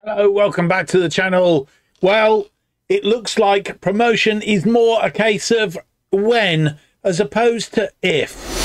Hello, welcome back to the channel. Well, it looks like promotion is more a case of when as opposed to if.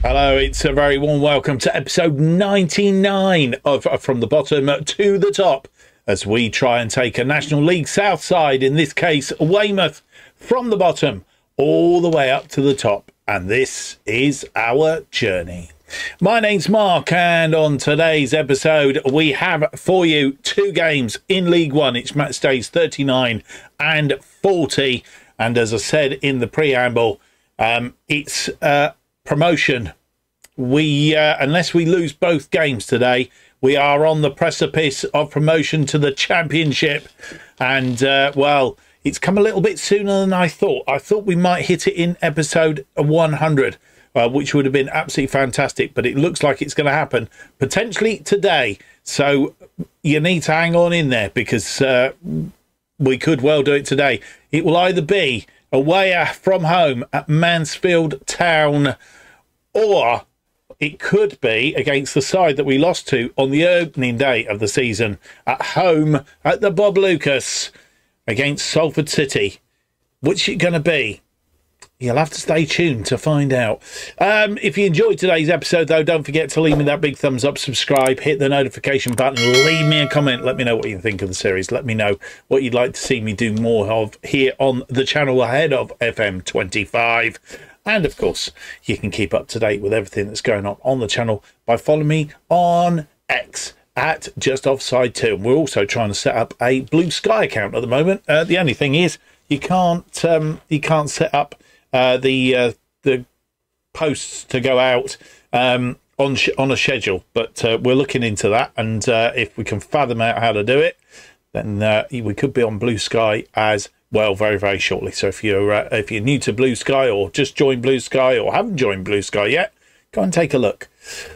Hello, it's a very warm welcome to episode 99 of From the Bottom to the Top, as we try and take a National League South side, in this case Weymouth, from the bottom all the way up to the top. And this is our journey. My name's Mark, and on today's episode we have for you two games in League One. It's match days 39 and 40, and as I said in the preamble, it's promotion. We unless we lose both games today, we are on the precipice of promotion to the Championship. And well, it's come a little bit sooner than I thought. I thought we might hit it in episode 100, which would have been absolutely fantastic, but it looks like it's going to happen potentially today. So you need to hang on in there, because we could well do it today. It will either be away from home at Mansfield Town, or it could be against the side that we lost to on the opening day of the season, at home at the Bob Lucus against Salford City. Which is going to be? You'll have to stay tuned to find out. If you enjoyed today's episode, though, don't forget to leave me that big thumbs up, subscribe, hit the notification button, leave me a comment. Let me know what you think of the series. Let me know what you'd like to see me do more of here on the channel ahead of FM25. And, of course, you can keep up to date with everything that's going on the channel by following me on X at JustOffsideFM. And we're also trying to set up a Blue Sky account at the moment. The only thing is you can't set up the posts to go out on a schedule. But we're looking into that. And if we can fathom out how to do it, then we could be on Blue Sky as well very, very shortly. So if you're new to Blue Sky, or just joined Blue Sky, or haven't joined Blue Sky yet, go and take a look.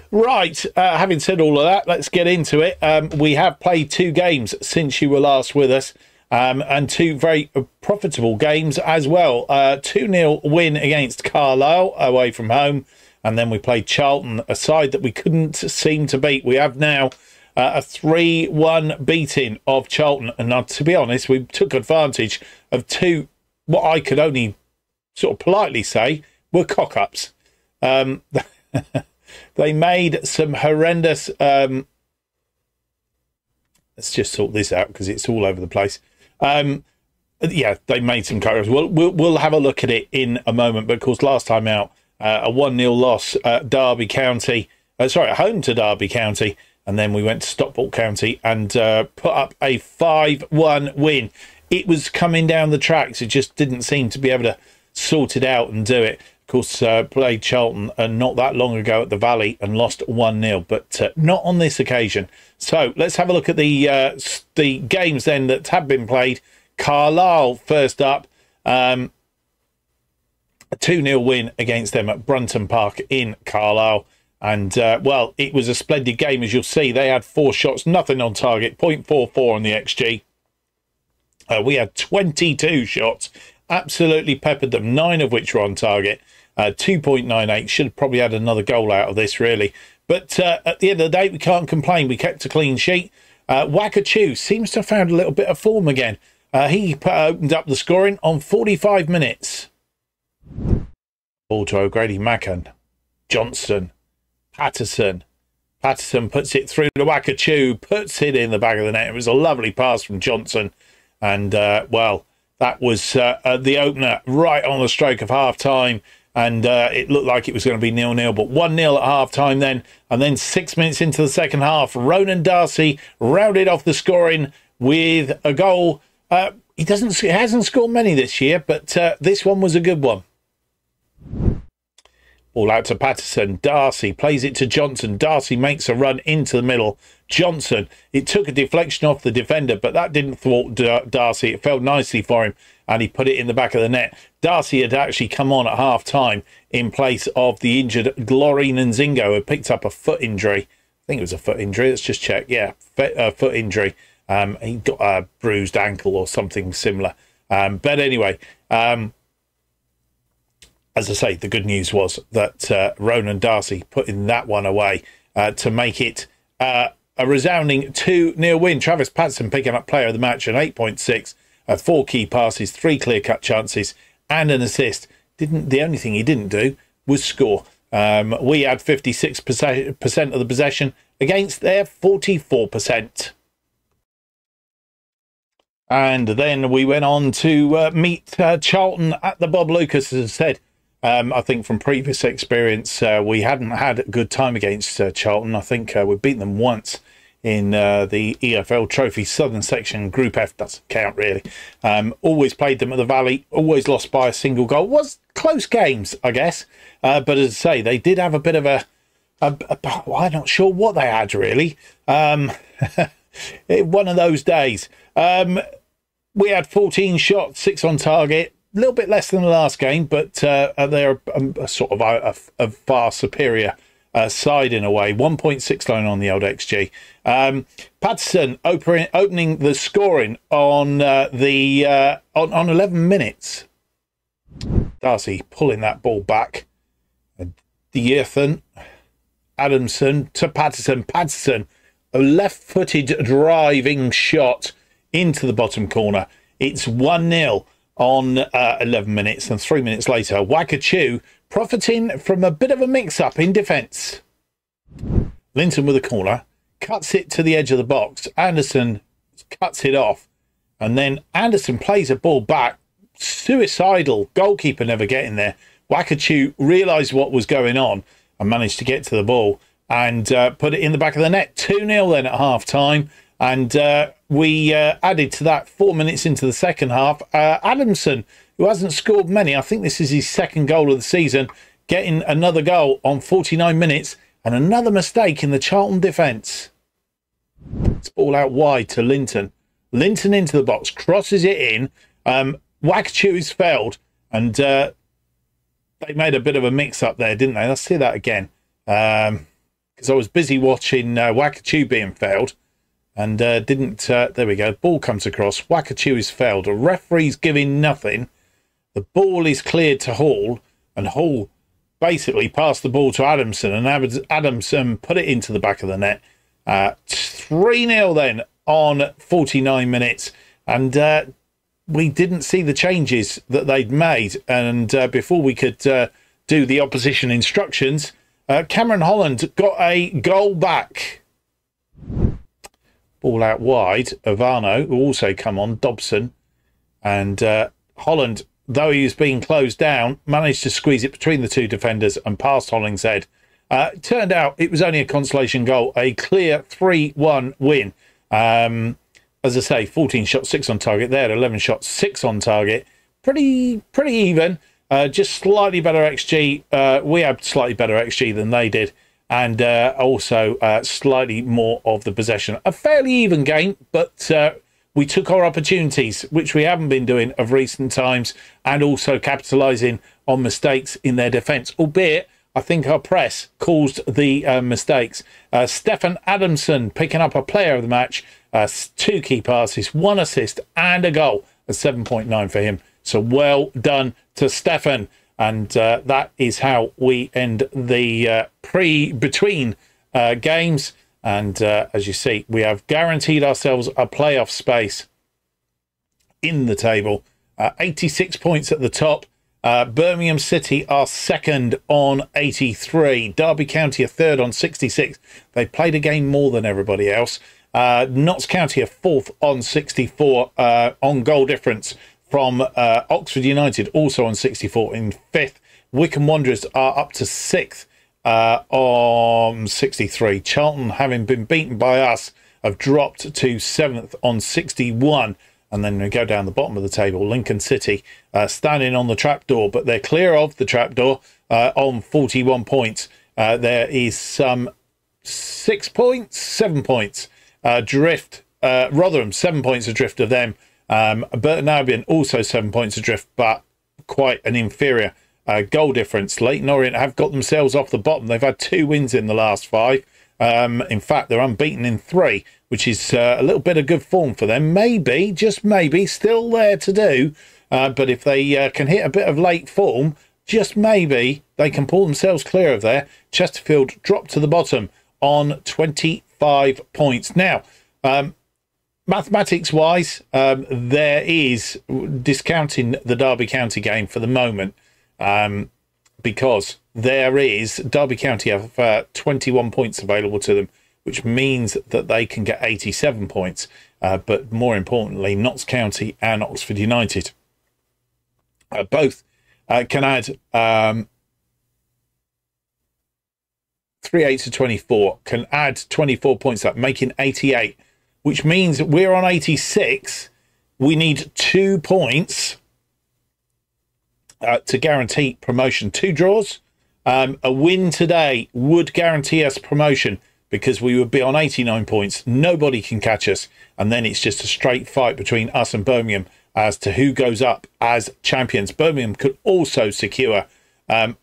Right, having said all of that, let's get into it. We have played two games since you were last with us, and two very profitable games as well. 2-0 win against Carlisle away from home, and then we played Charlton, a side that we couldn't seem to beat. We have now a 3-1 beating of Charlton, and now, to be honest, we took advantage of two, what I could only sort of politely say were cock-ups. They made some horrendous let's just sort this out because it's all over the place. Yeah, they made some cock-ups. We'll have a look at it in a moment, but of course last time out, a 1-0 loss at Derby County, at home to Derby County. And then we went to Stockport County and put up a 5-1 win. It was coming down the tracks. It just didn't seem to be able to sort it out and do it. Of course, played Charlton not that long ago at the Valley and lost 1-0, but not on this occasion. So let's have a look at the games then that have been played. Carlisle first up. A 2-0 win against them at Brunton Park in Carlisle. And, well, it was a splendid game, as you'll see. They had 4 shots, nothing on target, 0.44 on the XG. We had 22 shots, absolutely peppered them, 9 of which were on target, 2.98. Should have probably had another goal out of this, really. But at the end of the day, we can't complain. We kept a clean sheet. Wakachoo seems to have found a little bit of form again. He opened up the scoring on 45 minutes. Ball to O'Grady Mackan. Johnson. Patterson puts it through to Wakachoo, puts it in the back of the net. It was a lovely pass from Johnson. And, well, that was the opener right on the stroke of half-time. And it looked like it was going to be 0-0, but 1-0 at half-time then. And then 6 minutes into the second half, Ronan Darcy rounded off the scoring with a goal. He hasn't scored many this year, but this one was a good one. All out to Patterson. Darcy plays it to Johnson. Darcy makes a run into the middle. Johnson, it took a deflection off the defender, but that didn't thwart Darcy. It fell nicely for him, and he put it in the back of the net. Darcy had actually come on at half-time in place of the injured Glorine Nzingo, who picked up a foot injury. think it was a foot injury. Let's just check. Yeah, foot injury. He got a bruised ankle or something similar. But anyway, as I say, the good news was that Ronan Darcy putting that one away to make it a resounding 2-0 win. Travis Patterson picking up player of the match at 8.6, 4 key passes, 3 clear-cut chances, and an assist. The only thing he didn't do was score. We had 56% of the possession against their 44%. And then we went on to meet Charlton at the Bob Lucas, as I said. I think from previous experience, we hadn't had a good time against Charlton. I think we've beaten them once in the EFL Trophy Southern Section Group F. Doesn't count, really. Always played them at the Valley, always lost by a single goal. Was close games, I guess. But as I say, they did have a bit of I'm not sure what they had, really. One of those days. We had 14 shots, 6 on target. A little bit less than the last game, but they're sort of a far superior side in a way. 1.69 on the old XG. Patterson opening the scoring on on 11 minutes. Darcy pulling that ball back. Diethan, Adamson to Patterson. Patterson, a left-footed driving shot into the bottom corner. It's 1-0 on 11 minutes, and 3 minutes later, Wakachoo profiting from a bit of a mix-up in defence. Linton with a corner, cuts it to the edge of the box. Anderson cuts it off, and then Anderson plays a ball back. Suicidal, goalkeeper never getting there. Wakachoo realised what was going on and managed to get to the ball and put it in the back of the net. 2-0 then at half-time. And we added to that 4 minutes into the second half. Adamson, who hasn't scored many, I think this is his second goal of the season, getting another goal on 49 minutes and another mistake in the Charlton defence. It's ball out wide to Linton. Linton into the box, crosses it in. Wakachoo's failed, and they made a bit of a mix-up there, didn't they? Let's see that again. Because I was busy watching Wakachoo being failed. And didn't... there we go. Ball comes across. Wakachoo is failed. A referee's giving nothing. The ball is cleared to Hall. And Hall basically passed the ball to Adamson. And Adamson put it into the back of the net. 3-0 then on 49 minutes. And we didn't see the changes that they'd made. And before we could do the opposition instructions, Cameron Holland got a goal back. Ball out wide. Ivano, who also come on, Dobson. And Holland, though he was being closed down, managed to squeeze it between the two defenders and past Holling's head. Turned out it was only a consolation goal, a clear 3-1 win. As I say, 14 shots, 6 on target. They had 11 shots, 6 on target. Pretty even. Just slightly better XG. We had slightly better XG than they did. And also slightly more of the possession. A fairly even game, but we took our opportunities, which we haven't been doing of recent times, and also capitalising on mistakes in their defence, albeit I think our press caused the mistakes. Stefan Adamson picking up a player of the match, 2 key passes, 1 assist and a goal, a 7.9 for him. So well done to Stefan. And that is how we end the between games. And as you see, we have guaranteed ourselves a playoff space in the table. 86 points at the top. Birmingham City are second on 83. Derby County are third on 66. They played a game more than everybody else. Notts County are fourth on 64 on goal difference from Oxford United, also on 64 in fifth. Wycombe Wanderers are up to sixth on 63. Charlton, having been beaten by us, have dropped to seventh on 61. And then we go down the bottom of the table. Lincoln City standing on the trapdoor, but they're clear of the trapdoor on 41 points. There is some 7 points drift. Rotherham, 7 points adrift of them. Burton Albion also 7 points adrift, but quite an inferior goal difference. Leyton Orient have got themselves off the bottom. They've had 2 wins in the last 5. In fact, they're unbeaten in 3, which is a little bit of good form for them. Maybe, just maybe, still there to do. But if they can hit a bit of late form, just maybe they can pull themselves clear of there. Chesterfield dropped to the bottom on 25 points. Now, mathematics-wise, there is, discounting the Derby County game for the moment, because there is, Derby County have 21 points available to them, which means that they can get 87 points. But more importantly, Notts County and Oxford United both can add 3 8 to 24, can add 24 points up, making 88, which means we're on 86. We need 2 points to guarantee promotion. 2 draws. A win today would guarantee us promotion, because we would be on 89 points. Nobody can catch us. And then it's just a straight fight between us and Birmingham as to who goes up as champions. Birmingham could also secure, I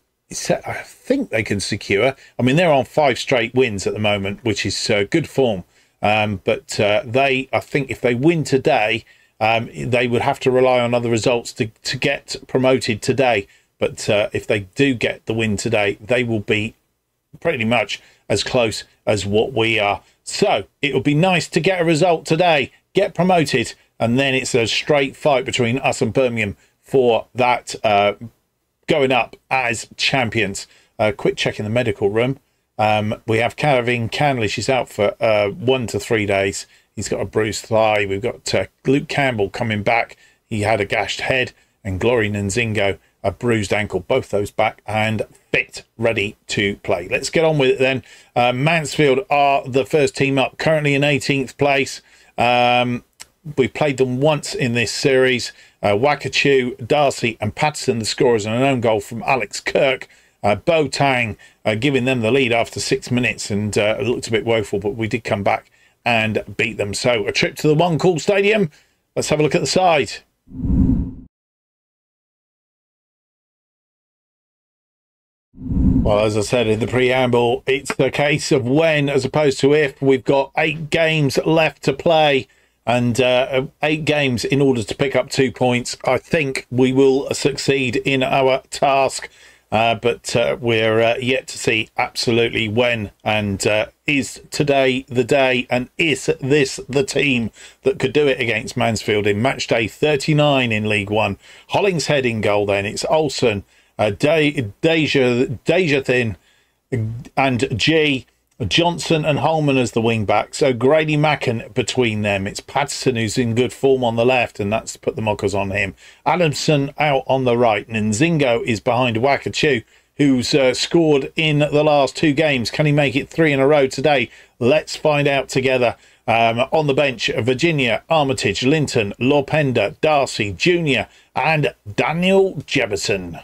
think they can secure, I mean, they're on 5 straight wins at the moment, which is good form. But they, I think if they win today, they would have to rely on other results to get promoted today. But if they do get the win today, they will be pretty much as close as what we are. So it would be nice to get a result today, get promoted, and then it's a straight fight between us and Birmingham for that going up as champions. Quick check in the medical room. We have Kevin Canlish. He's out for 1 to 3 days. He's got a bruised thigh. We've got Luke Campbell coming back. He had a gashed head. And Glory Nzingo, a bruised ankle. Both those back and fit, ready to play. Let's get on with it then. Mansfield are the first team up, currently in 18th place. We played them once in this series. Wakachoo, Darcy and Patterson, the scorers, and an own goal from Alex Kirk. Boateng giving them the lead after 6 minutes, and it looked a bit woeful, but we did come back and beat them. So a trip to the One Call Stadium. Let's have a look at the side. Well, as I said in the preamble, it's the case of when as opposed to if. We've got 8 games left to play, and 8 games in order to pick up 2 points. I think we will succeed in our task, but we're yet to see absolutely when. And is today the day, and is this the team that could do it against Mansfield in match day 39 in League One? Hollingshead in goal then. It's Olsen, Deja Thin and G, Johnson and Holman as the wing backs. So Grady Macken between them. It's Patterson who's in good form on the left, and that's put the mockers on him. Adamson out on the right, and Nzingo is behind Wakachoo, who's scored in the last 2 games. Can he make it 3 in a row today? Let's find out together. On the bench, Virginia, Armitage, Linton, Lorpenda, Darcy, Junior and Daniel Jefferson.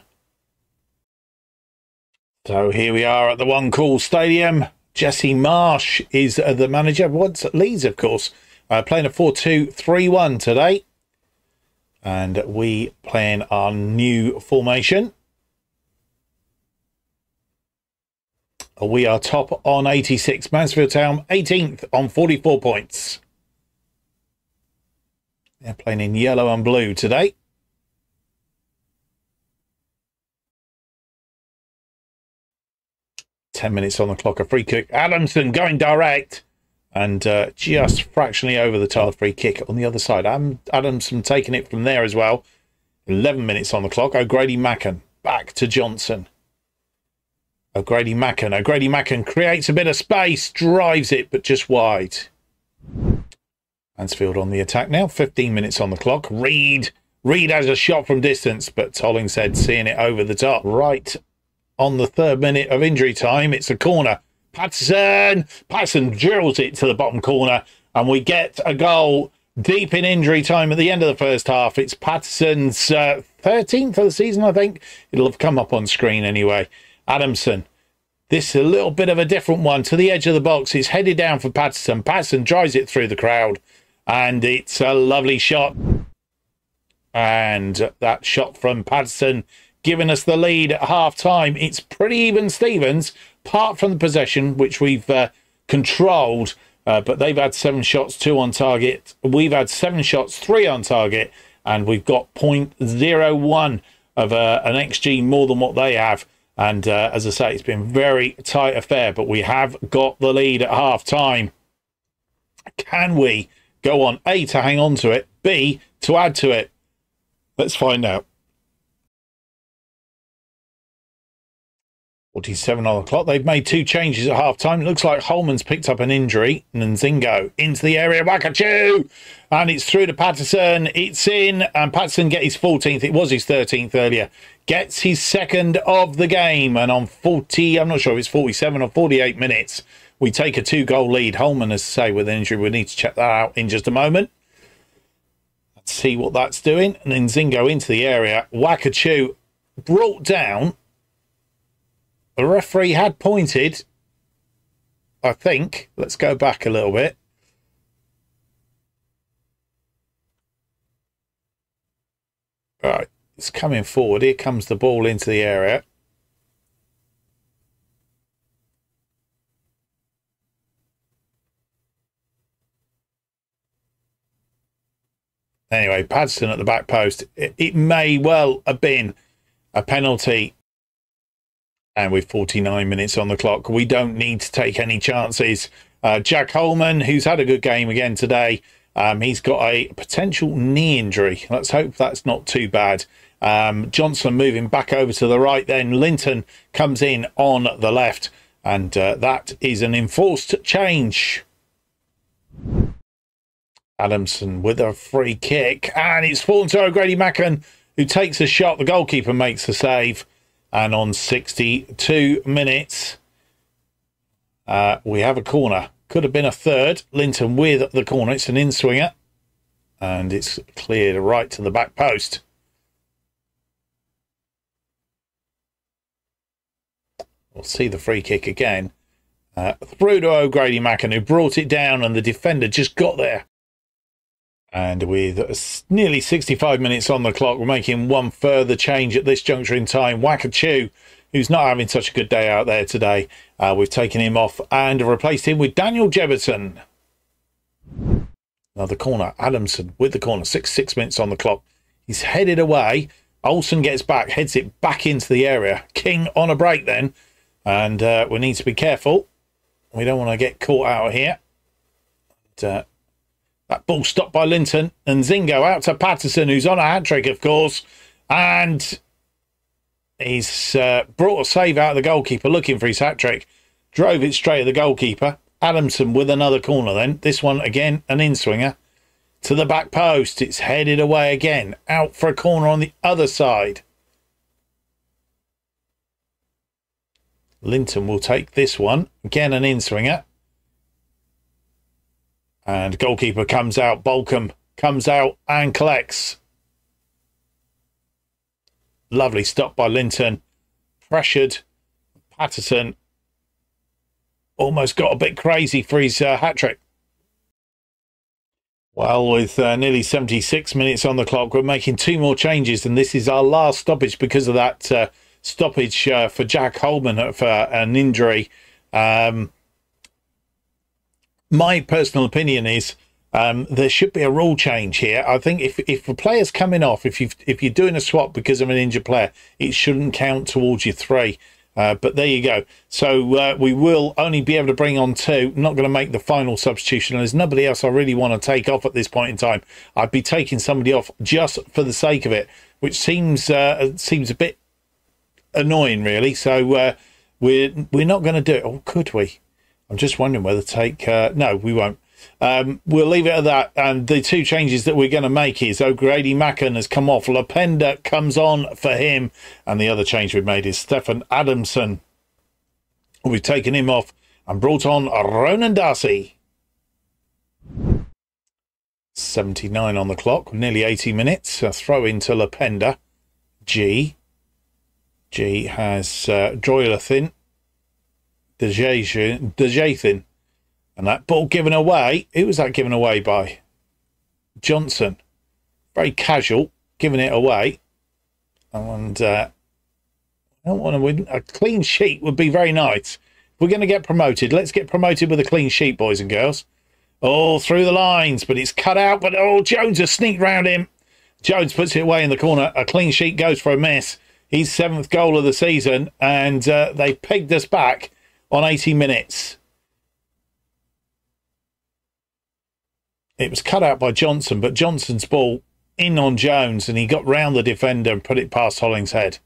So here we are at the One Call Stadium. Jesse Marsh is the manager. Once at Leeds, of course. Playing a 4-2-3-1 today. And we playing our new formation. We are top on 86. Mansfield Town 18th on 44 points. They're playing in yellow and blue today. Ten minutes on the clock. A free kick. Adamson going direct and just fractionally over the top. Free kick on the other side. Adamson taking it from there as well. 11 minutes on the clock. O'Grady Macken back to Johnson. O'Grady Macken creates a bit of space, drives it, but just wide. Mansfield on the attack now. 15 minutes on the clock. Reed has a shot from distance, but Hollingshead seeing it over the top. Right on the 3rd minute of injury time, it's a corner. Patterson drills it to the bottom corner, and we get a goal deep in injury time at the end of the first half. It's Patterson's 13th of the season, I think. It'll have come up on screen anyway. Adamson. This is a little bit of a different one. To the edge of the box. It's headed down for Patterson. Patterson drives it through the crowd. And it's a lovely shot. And that shot from Patterson giving us the lead at half-time. It's pretty even Stevens, apart from the possession, which we've controlled, but they've had 7 shots, 2 on target. We've had 7 shots, 3 on target, and we've got 0.01 of an XG more than what they have. And as I say, it's been very tight affair, but we have got the lead at half-time. Can we go on, A, to hang on to it, B, to add to it? Let's find out. 47 on the clock. They've made 2 changes at half-time. It looks like Holman's picked up an injury. And Zingo into the area. Wakachu! And it's through to Patterson. It's in. And Patterson gets his 14th. It was his 13th earlier. Gets his 2nd of the game. And on 40, I'm not sure if it's 47 or 48 minutes, we take a 2-goal lead. Holman, as I say, with an injury. We need to check that out in just a moment. Let's see what that's doing. And then Zingo into the area. Wakachu brought down. The referee had pointed, I think. Let's go back a little bit. Right, it's coming forward. Here comes the ball into the area. Anyway, Patterson at the back post. It may well have been a penalty. And with 49 minutes on the clock, we don't need to take any chances. Jack Holman, who's had a good game again today, he's got a potential knee injury. Let's hope that's not too bad. Johnson moving back over to the right then. Linton comes in on the left. And that is an enforced change. Adamson with a free kick. And it's fallen to O'Grady Mackin, who takes a shot. The goalkeeper makes the save. And on 62 minutes, we have a corner. Could have been a third. Linton with the corner. It's an in-swinger. And it's cleared right to the back post. We'll see the free kick again. Through to O'Grady Mackin, who brought it down, and the defender just got there. And with nearly 65 minutes on the clock, we're making one further change at this juncture in time. Wakachu, who's not having such a good day out there today, we've taken him off and replaced him with Daniel Jefferson. Another corner. Adamson with the corner. 6 minutes on the clock. He's headed away. Olsen gets back, heads it back into the area. King on a break then. And we need to be careful. We don't want to get caught out here. But, that ball stopped by Linton, and Zingo out to Patterson, who's on a hat-trick, of course. And he's brought a save out of the goalkeeper, looking for his hat-trick. Drove it straight at the goalkeeper. Adamson with another corner then. This one, again, an in-swinger. To the back post. It's headed away again. Out for a corner on the other side. Linton will take this one. Again, an in-swinger. And goalkeeper comes out. Bolcombe comes out and collects. Lovely stop by Linton. Pressured. Patterson almost got a bit crazy for his hat-trick. Well, with nearly 76 minutes on the clock, we're making 2 more changes, and this is our last stoppage because of that stoppage for Jack Holman for an injury. My personal opinion is there should be a rule change here. I think if a player's coming off, if you're doing a swap because of an injured player, it shouldn't count towards your 3. But there you go. So we will only be able to bring on 2. Not going to make the final substitution. There's nobody else I really want to take off at this point in time. I'd be taking somebody off just for the sake of it, which seems a bit annoying, really. So we're not going to do it. Or could we? I'm just wondering whether to take... no, we won't. We'll leave it at that. And the 2 changes that we're going to make is O'Grady Mackin has come off. Lapenda comes on for him. And the other change we've made is Stefan Adamson. We've taken him off and brought on Ronan Darcy. 79 on the clock. Nearly 80 minutes. A throw into Lapenda. G has Droylathin. Dejathan. And that ball given away. Who was that given away by? Johnson. Very casual, giving it away. And I don't want to win. A clean sheet would be very nice. we're going to get promoted, let's get promoted with a clean sheet, boys and girls. All through the lines, but it's cut out. But, oh, Jones has sneaked round him. Jones puts it away in the corner. A clean sheet goes for a miss. His 7th goal of the season, and they pegged us back on 80 minutes. It was cut out by Johnson, but Johnson's ball in on Jones, and he got round the defender and put it past Holling's head.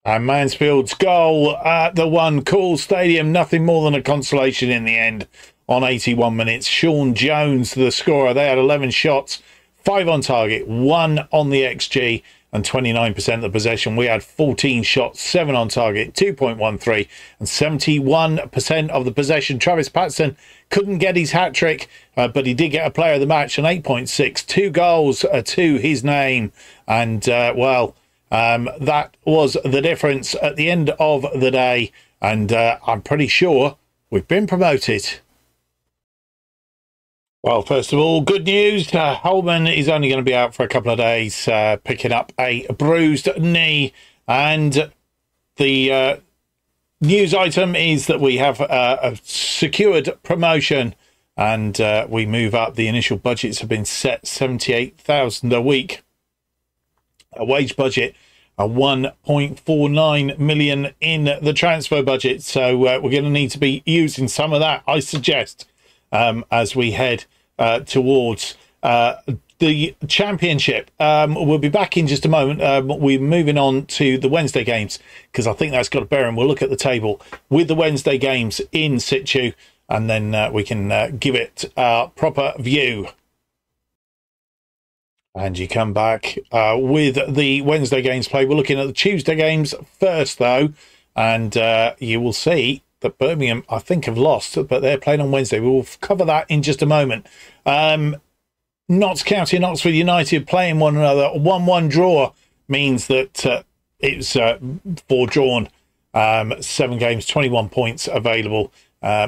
And Mansfield's goal at the One Call Stadium, nothing more than a consolation in the end on 81 minutes. Sean Jones, the scorer. They had 11 shots, 5 on target, 1 on the XG, and 29% of the possession. We had 14 shots, 7 on target, 2.13, and 71% of the possession. Travis Patson couldn't get his hat-trick, but he did get a player of the match, an 8.6, 2 goals to his name. And, that was the difference at the end of the day. And I'm pretty sure we've been promoted. Well, first of all, good news. Holman is only going to be out for a couple of days, picking up a bruised knee. And the news item is that we have a secured promotion, and we move up. The initial budgets have been set $78,000 a week. A wage budget, a 1.49 million in the transfer budget. So we're going to need to be using some of that, I suggest, as we head towards the championship. We'll be back in just a moment. We're moving on to the Wednesday games, because I think that's got a bearing. We'll look at the table with the Wednesday games in situ, and then we can give it a proper view. And you come back with the Wednesday games play. We're looking at the Tuesday games first, though, and you will see that Birmingham, I think, have lost, but they're playing on Wednesday. We will cover that in just a moment. Notts County and Oxford United playing one another. A 1-1 draw means that it's foredrawn. 7 games, 21 points available,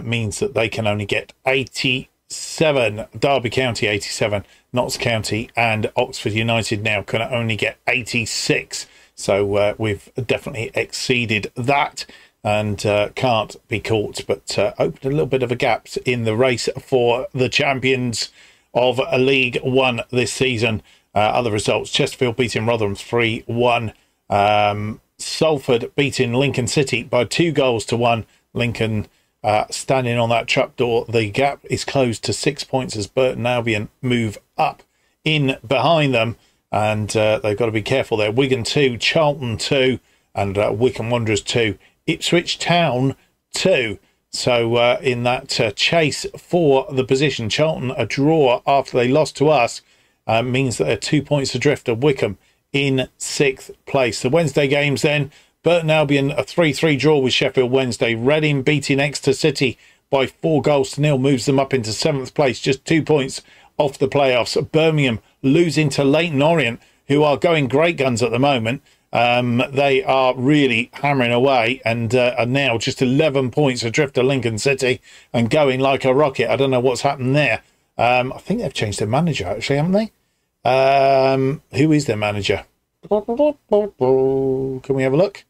means that they can only get 87. Derby County 87. Notts County and Oxford United now can only get 86. So we've definitely exceeded that, and can't be caught, but opened a little bit of a gap in the race for the champions of League One this season. Other results: Chesterfield beating Rotherham 3-1. Salford beating Lincoln City by 2-1. Lincoln standing on that trapdoor. The gap is closed to 6 points as Burton Albion move up in behind them, and they've got to be careful there. Wigan 2, Charlton 2, and Wycombe Wanderers 2, Ipswich Town 2. So in that chase for the position, Charlton a draw after they lost to us means that they're 2 points adrift of Wycombe in 6th place. The Wednesday games then: Burton Albion a 3-3 draw with Sheffield Wednesday. Reading beating Exeter City by 4-0 moves them up into 7th place, just 2 points off the playoffs. Birmingham losing to Leyton Orient, who are going great guns at the moment. They are really hammering away, and are now just 11 points adrift of Lincoln City and going like a rocket. I don't know what's happened there. I think they've changed their manager, actually, haven't they? Who is their manager? Can we have a look?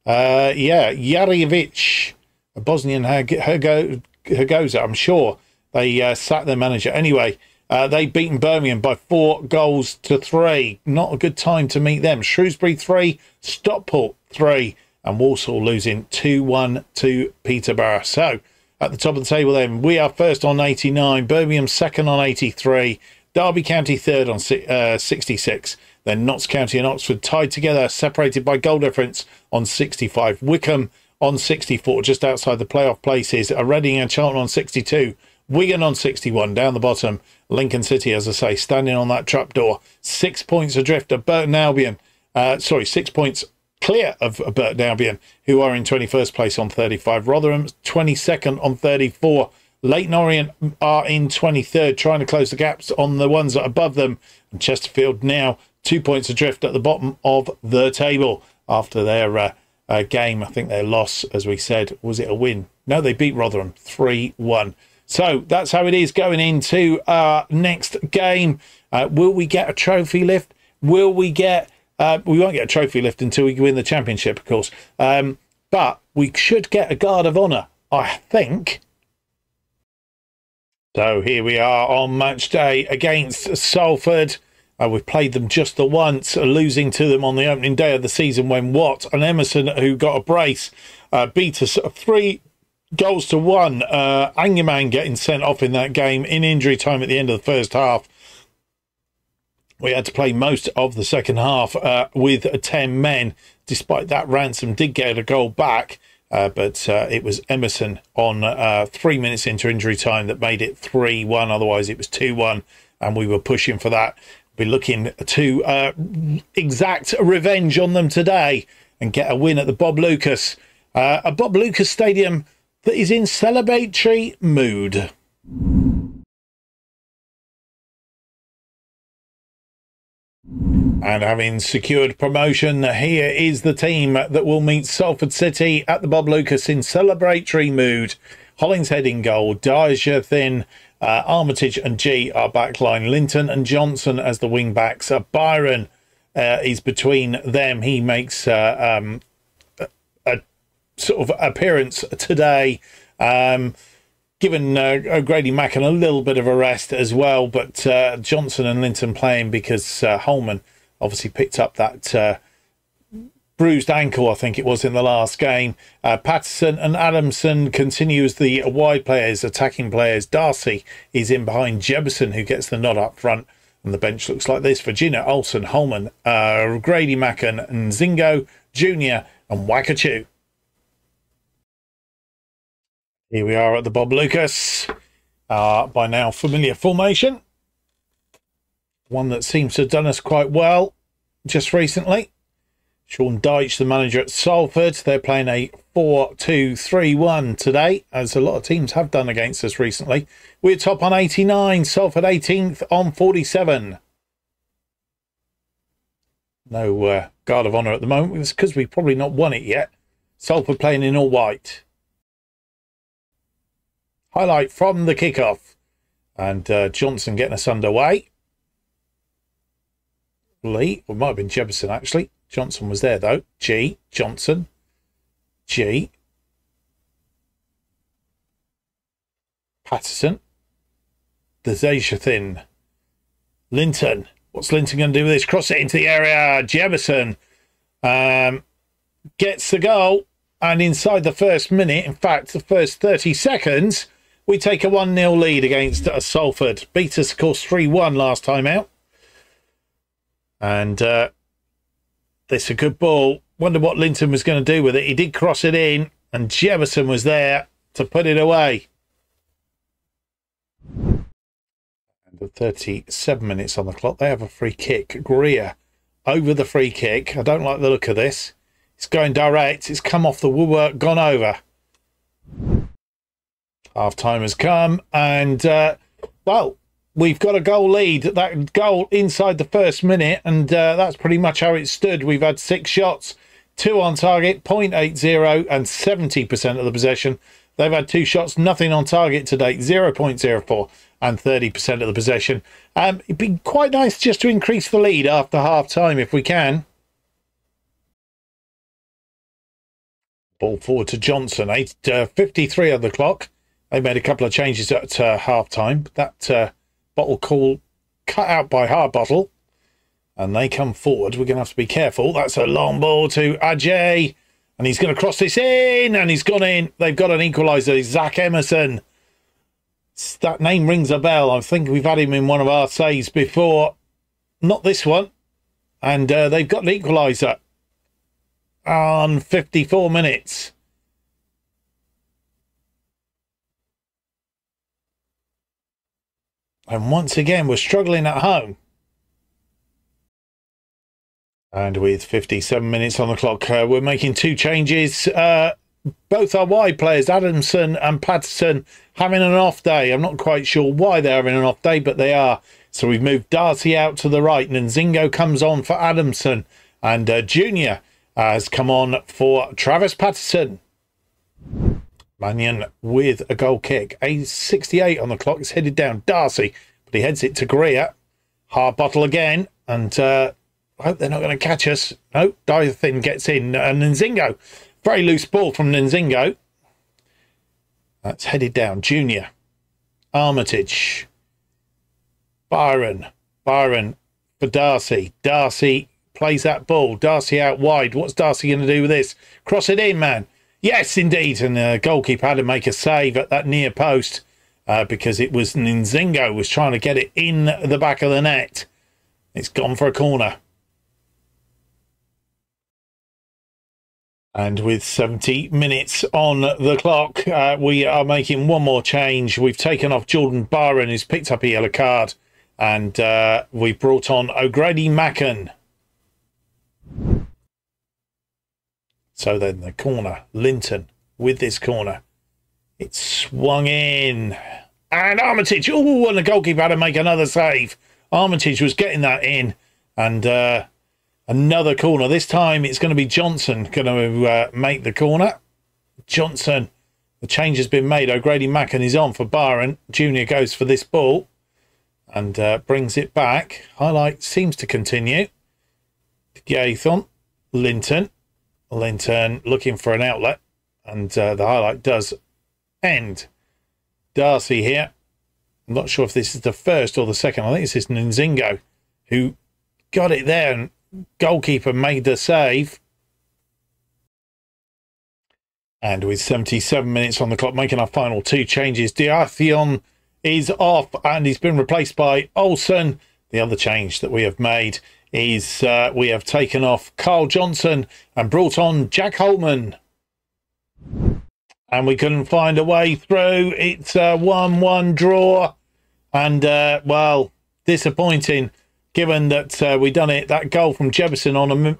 Yeah, Jarjevic, a Bosnian Hergoza, I'm sure. They sacked their manager. Anyway, they've beaten Birmingham by 4-3. Not a good time to meet them. Shrewsbury 3, Stockport 3, and Walsall losing 2-1 to Peterborough. So, at the top of the table then, we are first on 89, Birmingham second on 83, Derby County third on 66. Then Notts County and Oxford tied together, separated by goal difference, on 65. Wycombe on 64, just outside the playoff places. Reading and Charlton on 62. Wigan on 61, down the bottom. Lincoln City, as I say, standing on that trapdoor. 6 points adrift of Burton Albion. 6 points clear of Burton Albion, who are in 21st place on 35. Rotherham 22nd on 34. Leyton Orient are in 23rd, trying to close the gaps on the ones above them. And Chesterfield now 2 points adrift at the bottom of the table after their game. I think their loss, as we said, was it a win? No, they beat Rotherham 3-1. So that's how it is going into our next game. Will we get a trophy lift? Will we get... we won't get a trophy lift until we win the championship, of course. but we should get a guard of honour, I think. So here we are on match day against Salford. We've played them just the once, losing to them on the opening day of the season when Watt and Emerson, who got a brace, beat us 3 goals to 1. Angerman getting sent off in that game in injury time at the end of the first half. We had to play most of the second half with 10 men. Despite that, Ransom did get a goal back, but it was Emerson on 3 minutes into injury time that made it 3-1. Otherwise, it was 2-1, and we were pushing for that. Be looking to exact revenge on them today and get a win at the Bob Lucus. A Bob Lucus stadium that is in celebratory mood. And having secured promotion, here is the team that will meet Salford City at the Bob Lucus in celebratory mood. Hollingshead in goal, Dyser Thin, Armitage and G are backline. Linton and Johnson as the wing backs. Byron is between them. He makes a sort of appearance today. Given O'Grady Macken a little bit of a rest as well, but Johnson and Linton playing because Holman obviously picked up that bruised ankle, I think it was, in the last game. Patterson and Adamson continue as the wide players, attacking players. Darcy is in behind Jebison, who gets the nod up front. And the bench looks like this: Virginia, Olsen, Holman, Grady Macken, and Zingo, Junior, and Wakachu. Here we are at the Bob Lucas. By now familiar formation. One that seems to have done us quite well just recently. Sean Deitch, the manager at Salford. They're playing a 4-2-3-1 today, as a lot of teams have done against us recently. We're top on 89, Salford 18th on 47. No guard of honour at the moment. It's because we've probably not won it yet. Salford playing in all white. Highlight from the kickoff. And Johnson getting us underway. Lee, or it might have been Jefferson actually. Johnson was there though. G, Johnson, G, Patterson, the Zaysha Thin, Linton. What's Linton going to do with this? Cross it into the area. Jefferson gets the goal, and inside the first minute, in fact, the first 30 seconds, we take a 1-0 lead against Salford. Beat us, of course, 3-1 last time out. And this a good ball. Wonder what Linton was going to do with it. He did cross it in, and Jefferson was there to put it away. And the 37 minutes on the clock. They have a free kick. Greer over the free kick. I don't like the look of this. It's going direct. It's come off the woodwork, gone over. Half time has come, and well, we've got a goal lead. That goal inside the first minute, and that's pretty much how it stood. We've had 6 shots, 2 on target, 0.80 and 70% of the possession. They've had 2 shots, nothing on target to date, 0.04 and 30% of the possession. It'd be quite nice just to increase the lead after half time if we can. Ball forward to Johnson, 8:53 on the clock. They made a couple of changes at half time, but that bottle call cut out by Harbottle, and they come forward. We're going to have to be careful. That's a long ball to Ajay, and he's going to cross this in, and he's gone in. They've got an equaliser, Zach Emerson. That name rings a bell. I think we've had him in one of our saves before. Not this one. And they've got an equaliser on 54 minutes. And once again, we're struggling at home. And with 57 minutes on the clock, we're making 2 changes. Both our wide players, Adamson and Patterson, having an off day. I'm not quite sure why they're having an off day, but they are. So we've moved Darcy out to the right, and Nzingo comes on for Adamson. And Junior has come on for Travis Patterson. Mannion with a goal kick. 68 on the clock. It's headed down. Darcy, but he heads it to Greer. Harbottle again. And I hope they're not going to catch us. No, Diathin gets in. And Nzingo Very loose ball from Nzingo. That's headed down. Junior. Armitage. Byron for Darcy. Darcy plays that ball. Darcy out wide. What's Darcy going to do with this? Cross it in, man. Yes, indeed. And the goalkeeper had to make a save at that near post because it was Nzingo was trying to get it in the back of the net. It's gone for a corner. And with 70 minutes on the clock, we are making one more change. We've taken off Jordan Byron, who's picked up a yellow card. And we've brought on O'Grady Macken. So then the corner, Linton with this corner. It's swung in. And Armitage. Oh, and the goalkeeper had to make another save. Armitage was getting that in. And another corner. This time it's going to be Johnson going to make the corner. Johnson, the change has been made. O'Grady Macken is on for Byron. Junior goes for this ball and brings it back. Highlight seems to continue. Gaethon, Linton looking for an outlet, and the highlight does end. Darcy here. I'm not sure if this is the first or the second. I think this is Nzingo who got it there, and goalkeeper made the save. And with 77 minutes on the clock, making our final two changes, Diathion is off and he's been replaced by Olsen. The other change that we have made is we have taken off Carl Johnson and brought on Jack Holman. And we couldn't find a way through. It's a 1-1 draw. And, well, disappointing given that we done it. That goal from Jefferson on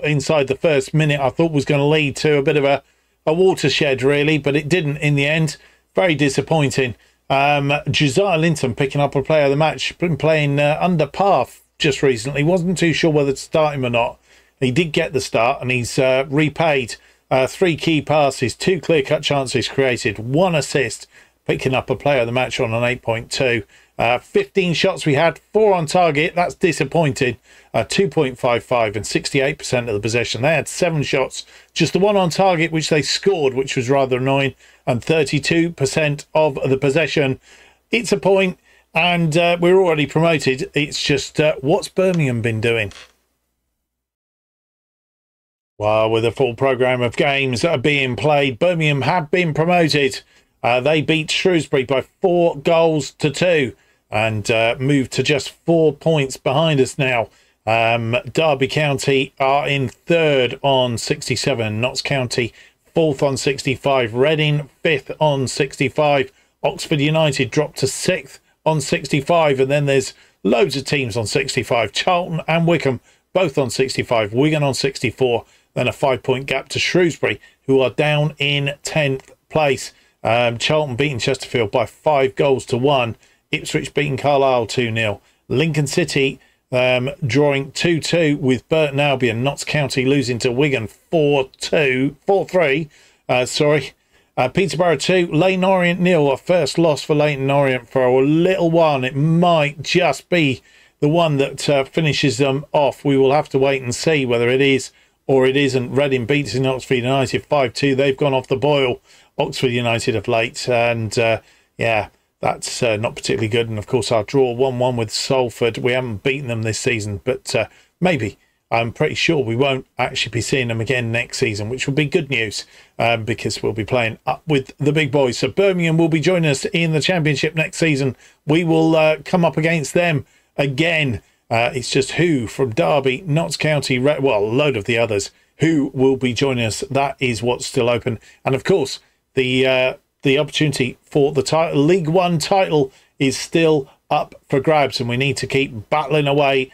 inside the first minute I thought was going to lead to a bit of a watershed, really, but it didn't in the end. Very disappointing. Josiah Linton picking up a player of the match. Been playing under par just recently. Wasn't too sure whether to start him or not. He did get the start and he's repaid 3 key passes, 2 clear-cut chances created, 1 assist, picking up a player of the match on an 8.2. 15 shots we had, 4 on target. That's disappointing. 2.55 and 68% of the possession. They had 7 shots, just the 1 on target, which they scored, which was rather annoying, and 32% of the possession. It's a point, and we're already promoted. It's just what's Birmingham been doing? Well, with a full programme of games being played, Birmingham have been promoted. They beat Shrewsbury by 4 goals to 2 and moved to just 4 points behind us now. Derby County are in 3rd on 67. Notts County 4th on 65. Reading 5th on 65. Oxford United dropped to 6th on 65. And then there's loads of teams on 65. Charlton and Wycombe both on 65. Wigan on 64. Then a 5-point gap to Shrewsbury, who are down in 10th place. Charlton beating Chesterfield by 5 goals to 1. Ipswich beating Carlisle 2-0. Lincoln City drawing 2-2 with Burton Albion. Notts County losing to Wigan 4-3. Peterborough 2, Leyton Orient 0. A first loss for Leyton Orient for a little while. And it might just be the one that finishes them off. We will have to wait and see whether it is or it isn't. Reading beats in Oxford United 5-2. They've gone off the boil, Oxford United of late. And, yeah, that's not particularly good. And, of course, our draw 1-1 with Salford. We haven't beaten them this season, but maybe. I'm pretty sure we won't actually be seeing them again next season, which will be good news because we'll be playing up with the big boys. So Birmingham will be joining us in the Championship next season. We will come up against them again. It's just who from Derby, Notts County, well, a load of the others who will be joining us. That is what's still open. And, of course, the opportunity for the title, League One title is still up for grabs, and we need to keep battling away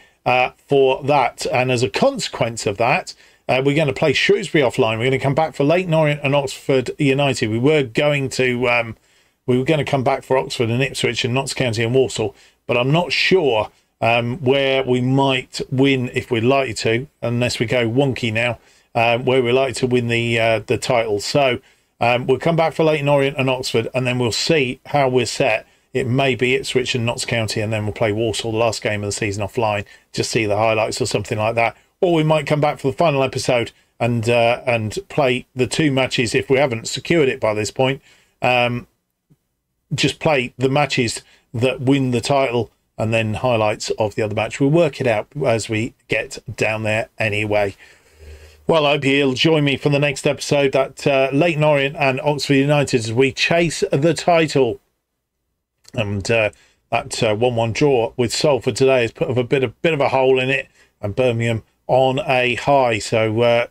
for that. And as a consequence of that, we're going to play Shrewsbury offline. We're going to come back for Leyton Orient and Oxford United. We were going to come back for Oxford and Ipswich and Notts County and Walsall, but I'm not sure where we might win if we're likely to, unless we go wonky now, where we're likely to win the title. So we'll come back for Leyton Orient and Oxford, and then we'll see how we're set. It may be Ipswich and Notts County, and then we'll play Walsall the last game of the season offline, just see the highlights or something like that. Or we might come back for the final episode and play the two matches if we haven't secured it by this point. Just play the matches that win the title and then highlights of the other match. We'll work it out as we get down there anyway. Well, I hope you'll join me for the next episode, that Leyton Orient and Oxford United, as we chase the title. And that 1-1 draw with Salford today has put a bit of a hole in it, and Birmingham on a high. So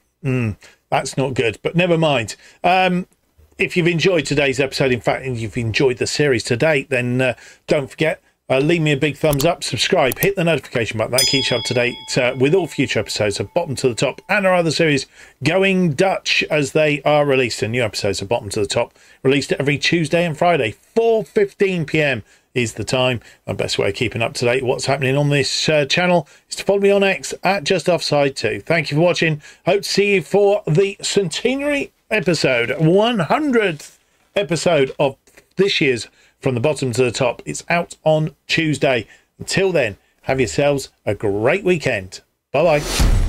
that's not good, but never mind. If you've enjoyed today's episode, in fact, if you've enjoyed the series to date, then don't forget, leave me a big thumbs up, subscribe, hit the notification button. That keeps you up to date with all future episodes of Bottom to the Top and our other series, Going Dutch, as they are released. And new episodes of Bottom to the Top released every Tuesday and Friday, 4:15 p.m. is the time. And best way of keeping up to date what's happening on this channel is to follow me on X at JustOffsideFM. Thank you for watching. Hope to see you for the centenary episode, 100th episode of this year's From the Bottom to the Top. It's out on Tuesday. Until then, have yourselves a great weekend. Bye-bye.